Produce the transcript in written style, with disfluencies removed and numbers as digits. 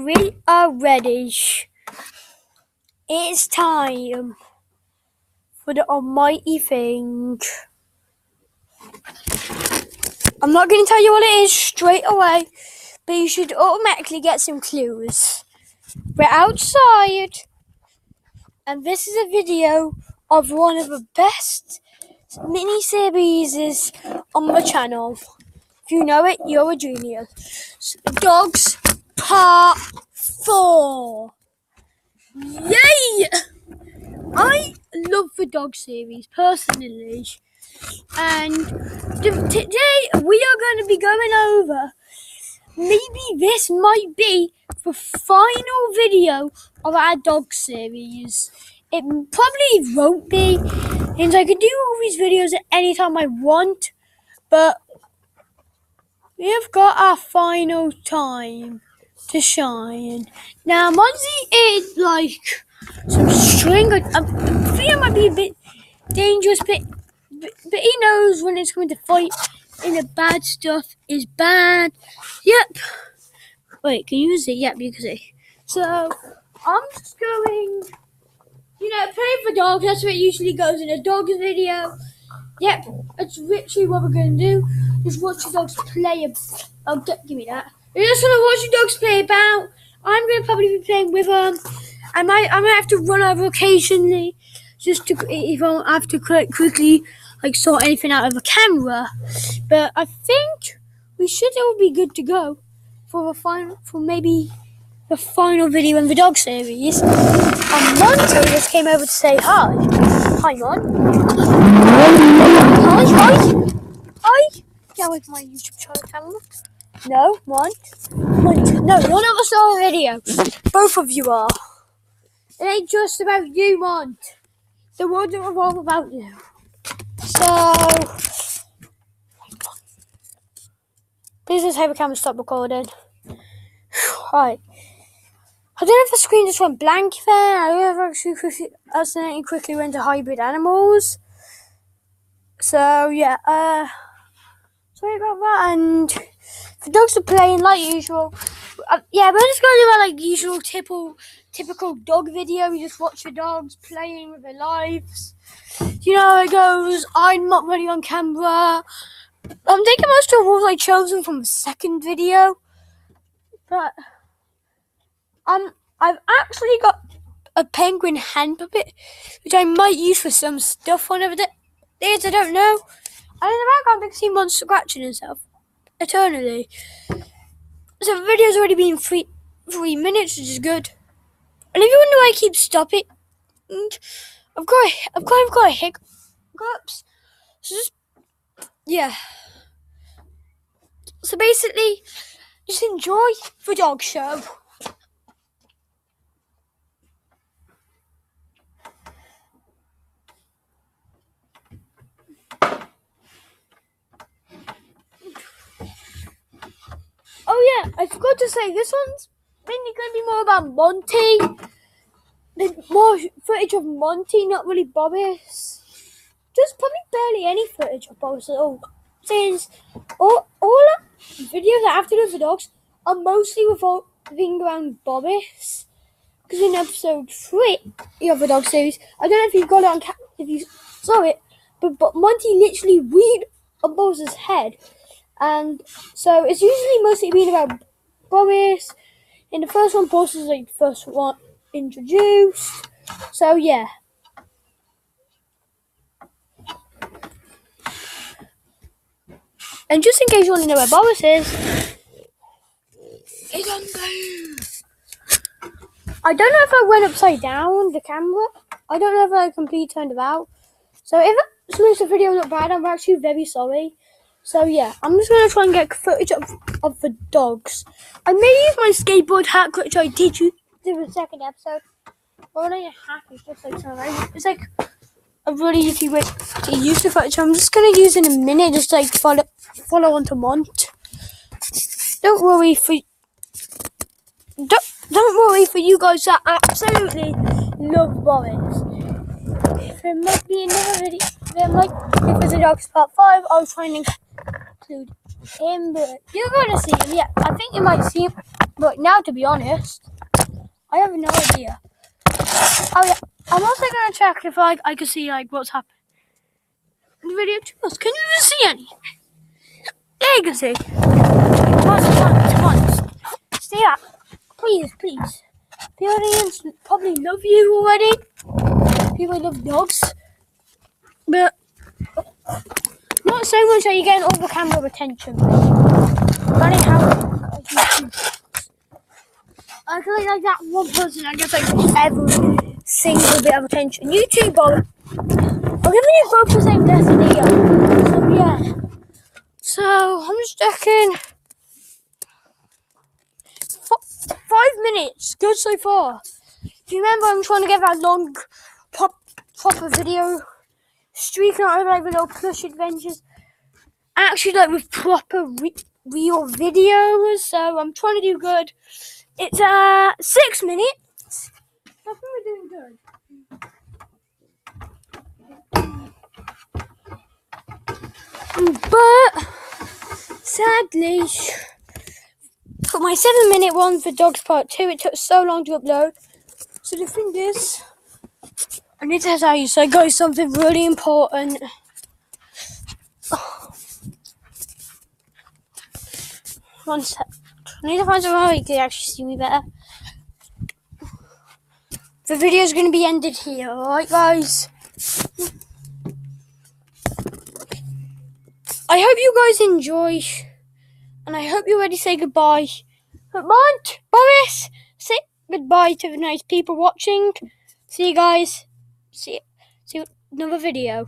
We are ready. It's time for the almighty thing. I'm not going to tell you what it is straight away, but you should automatically get some clues. We're outside, and this is a video of one of the best mini-series on my channel. If you know it, you're a genius. Dogs Part 4. Yay! I love the dog series personally, and today we are going to be going over, maybe this might be the final video of our dog series. It probably won't be, and I can do all these videos at any time I want, but we have got our final time to shine. Now, Monty is like some string. I think it might be a bit dangerous, but he knows when it's going to fight, and the bad stuff is bad. Yep. Wait, can you see? Yep, you can see. So, I'm just going, play for dogs. That's what usually goes in a dog's video. Yep, that's literally what we're going to do. Just watch the dogs play. Give me that. You're just going to watch the dogs play about. I'm going to probably be playing with them. I might have to run over occasionally, just to if I have to quickly sort anything out of the camera. But I think we should all be good to go for maybe the final video in the dog series. And Monty just came over to say hi. Hi, Mon. Hi. Get away from my YouTube channel camera. No, Mont. No, you're not the star of the video. Both of you are. It ain't just about you, Mont. The world don't revolve about you. So, please just have the camera stop recording. Right. I don't know if the screen just went blank there. I don't know if I accidentally quickly went to hybrid animals. So, yeah. Sorry about that. And the dogs are playing like usual. We're just going to do our usual typical dog video. We just watch the dogs playing with their lives. You know how it goes. I'm not really on camera. I'm taking most of the rules I chosen from the second video. But I've actually got a penguin hand puppet, which I might use for some stuff whenever it is. I don't know. And in the background, I can see Mon scratching himself eternally. So the video's already been 3 minutes, which is good. And if you wonder why I keep stopping, I've got a hiccups. So basically, just enjoy the dog show. Oh yeah, I forgot to say, this one's mainly going to be more about Monty. There's more footage of Monty, not really Boris. Just probably barely any footage of Boris at all. Since all the videos I have to do for dogs are mostly revolving around Boris. Because in episode 3 of the dog series, I don't know if you got it on if you saw it, but Monty literally weed on Boris's head. And so it's usually mostly been about Boris. In the first one, Boris is the first one introduced. So yeah. And just in case you want to know where Boris is, he's on there. I don't know if I went upside down the camera. I don't know if I completely turned it out. So if it makes the video look bad, I'm actually very sorry. So yeah, I'm just going to try and get footage of the dogs. I may use my skateboard hack, which I teach you in the second episode. Well, not a hack, it's just it's like a really easy way to use the footage. I'm just going to use it in a minute, just follow onto Mont. Don't worry for you guys that absolutely love Boris. There might be another video. If there's a Dogs Part 5, I'll try and include him, but you're going to see him. Yeah, I think you might see him. But now, to be honest, I have no idea. Oh yeah, I'm also gonna check if I can see like what's happening in the video too. Can you even see any? Yeah, you can see. Come on. Stay up. Please. The audience probably love you already. People love dogs. But not so much that you're getting all the camera attention. Funny how I feel like that one person that gets like every single bit of attention. You two both. I'm giving you both the same destiny. So yeah. So I'm just checking. 5 minutes. Good so far. Do you remember I'm trying to get that long proper video streak, not like the little plush adventures, actually like with proper real videos, so I'm trying to do good. It's 6 minutes. I think we're doing good. But sadly, for my 7-minute one for Dogs Part 2, it took so long to upload. So the thing is, I need to tell you, so guys, something really important. One sec. I need to find somewhere where you can actually see me better. The video is going to be ended here, alright guys? I hope you guys enjoy, and I hope you're ready to say goodbye. But Boris, say goodbye to the nice people watching. See you guys. See you another video.